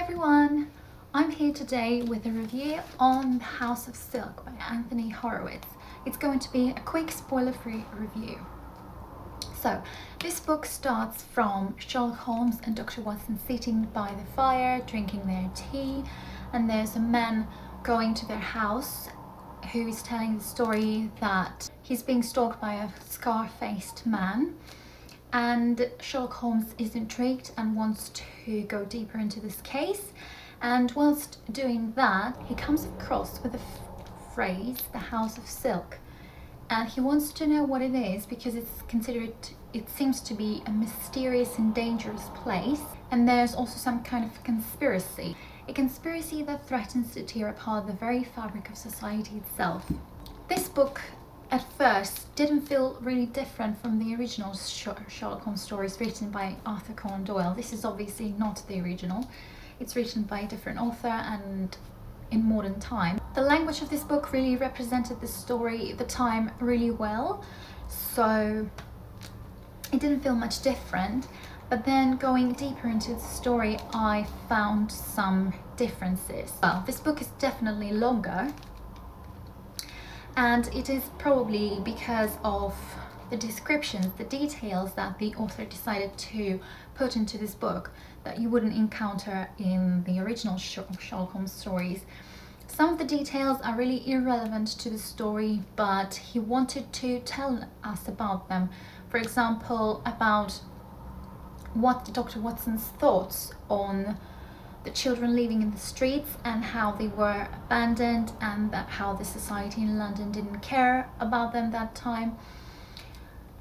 everyone! I'm here today with a review on The House of Silk by Anthony Horowitz. It's going to be a quick spoiler-free review. So, this book starts from Sherlock Holmes and Dr. Watson sitting by the fire, drinking their tea, and there's a man going to their house who is telling the story that he's being stalked by a scar-faced man. And Sherlock Holmes is intrigued and wants to go deeper into this case, and whilst doing that he comes across with the phrase "the House of Silk," and he wants to know what it is because it seems to be a mysterious and dangerous place, and there's also some kind of conspiracy, a conspiracy that threatens to tear apart the very fabric of society itself. This book at first didn't feel really different from the original Sherlock Holmes stories written by Arthur Conan Doyle. This is obviously not the original. It's written by a different author and in modern time. The language of this book really represented the story at the time really well, so it didn't feel much different. But then going deeper into the story, I found some differences. Well, this book is definitely longer, and it is probably because of the descriptions, the details that the author decided to put into this book that you wouldn't encounter in the original Sherlock Holmes stories. Some of the details are really irrelevant to the story, but he wanted to tell us about them. For example, about what Dr. Watson's thoughts on the children living in the streets and how they were abandoned, and that how the society in London didn't care about them that time.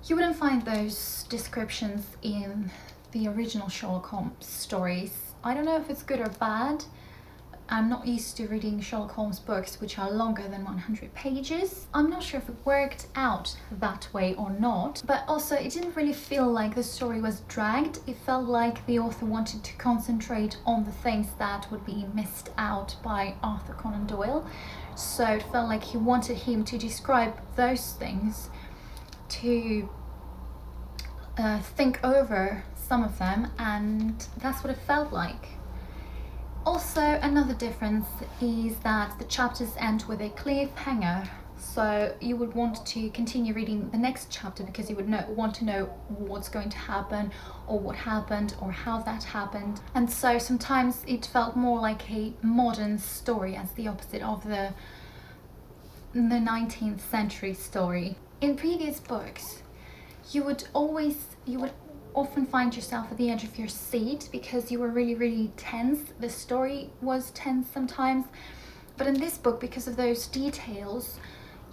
You wouldn't find those descriptions in the original Sherlock Holmes stories. I don't know if it's good or bad. I'm not used to reading Sherlock Holmes books which are longer than 100 pages. I'm not sure if it worked out that way or not, but also it didn't really feel like the story was dragged. It felt like the author wanted to concentrate on the things that would be missed out by Arthur Conan Doyle. So it felt like he wanted him to describe those things, to think over some of them, and that's what it felt like. Also, another difference is that the chapters end with a cliffhanger, so you would want to continue reading the next chapter because you would want to know what's going to happen, or what happened, or how that happened. And so sometimes it felt more like a modern story as the opposite of the 19th century story. In previous books, you would often find yourself at the edge of your seat because you were really tense. The story was tense sometimes, but in this book, because of those details,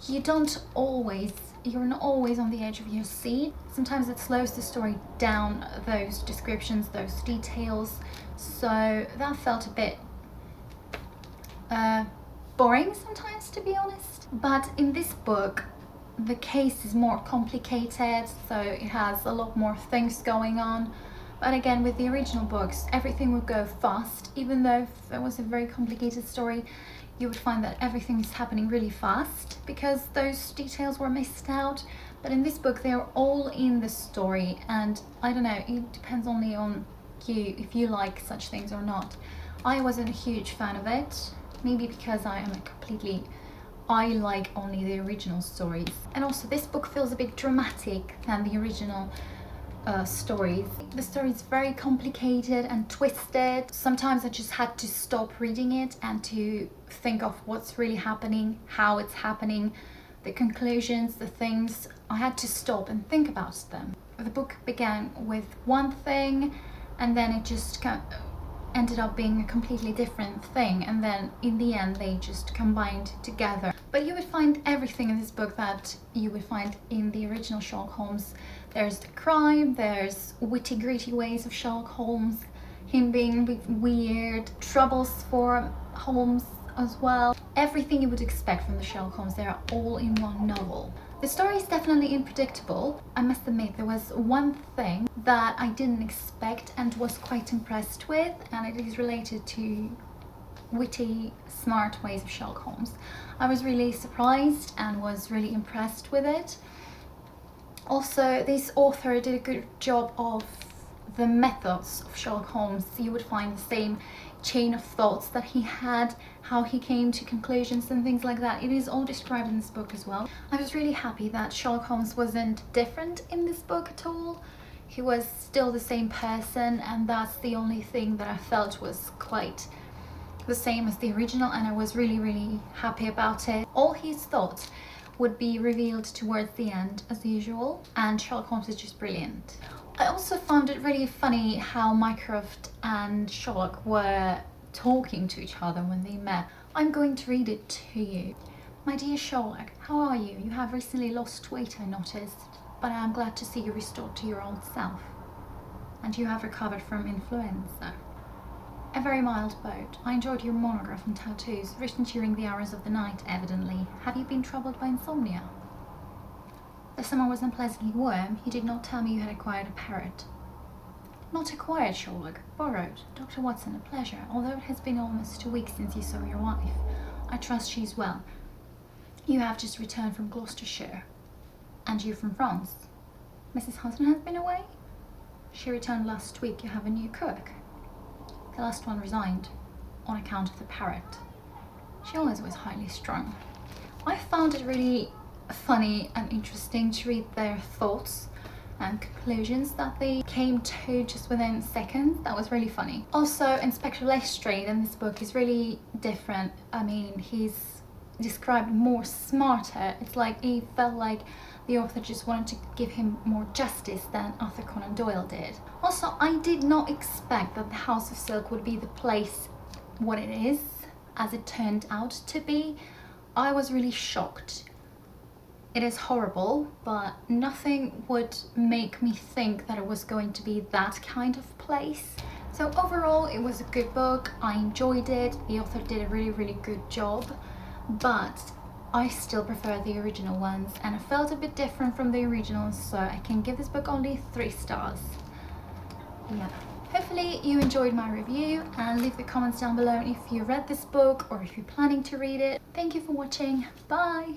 you're not always on the edge of your seat. Sometimes it slows the story down, those descriptions, those details, so that felt a bit boring sometimes, to be honest. But in this book, the case is more complicated, so it has a lot more things going on. But again, with the original books, everything would go fast. Even though if there was a very complicated story, you would find that everything is happening really fast because those details were missed out. But in this book, they're all in the story, and I don't know, it depends only on you if you like such things or not. I wasn't a huge fan of it, maybe because I like only the original stories. And also this book feels a bit dramatic than the original stories. The story is very complicated and twisted. Sometimes I just had to stop reading it and to think of what's really happening, how it's happening, the conclusions, the things. I had to stop and think about them. The book began with one thing, and then it just ended up being a completely different thing, and then in the end they just combined together. But you would find everything in this book that you would find in the original Sherlock Holmes. There's the crime, there's witty gritty ways of Sherlock Holmes, him being weird, troubles for Holmes as well. Everything you would expect from the Sherlock Holmes, they are all in one novel. The story is definitely unpredictable. I must admit, there was one thing that I didn't expect and was quite impressed with, and it is related to witty, smart ways of Sherlock Holmes. I was really surprised and was really impressed with it. Also, this author did a good job of the methods of Sherlock Holmes. You would find the same chain of thoughts that he had, how he came to conclusions and things like that. It is all described in this book as well. I was really happy that Sherlock Holmes wasn't different in this book at all. He was still the same person, and that's the only thing that I felt was quite the same as the original, and I was really happy about it. All his thoughts would be revealed towards the end as usual, and Sherlock Holmes is just brilliant. I also found it really funny how Mycroft and Sherlock were talking to each other when they met. I'm going to read it to you. My dear Sherlock, how are you? You have recently lost weight, I noticed, but I am glad to see you restored to your old self. And you have recovered from influenza. A very mild bout. I enjoyed your monograph on tattoos, written during the hours of the night, evidently. Have you been troubled by insomnia? The summer was unpleasantly warm. You did not tell me you had acquired a parrot. Not acquired, Sherlock. Borrowed. Dr. Watson, a pleasure. Although it has been almost 2 weeks since you saw your wife. I trust she is well. You have just returned from Gloucestershire. And you from France. Mrs. Hutton has been away? She returned last week. You have a new cook. The last one resigned on account of the parrot. She always was highly strung. I found it really funny and interesting to read their thoughts and conclusions that they came to just within seconds. That was really funny. Also, Inspector Lestrade in this book is really different. I mean, he's described more smarter. It's like he felt like the author just wanted to give him more justice than Arthur Conan Doyle did. Also, I did not expect that the House of Silk would be the place what it is, as it turned out to be. I was really shocked. It is horrible, but nothing would make me think that it was going to be that kind of place. So overall, it was a good book. I enjoyed it. The author did a really good job, but I still prefer the original ones, and it felt a bit different from the originals, so I can give this book only 3 stars. Yeah. Hopefully you enjoyed my review, and leave the comments down below if you read this book or if you're planning to read it. Thank you for watching. Bye!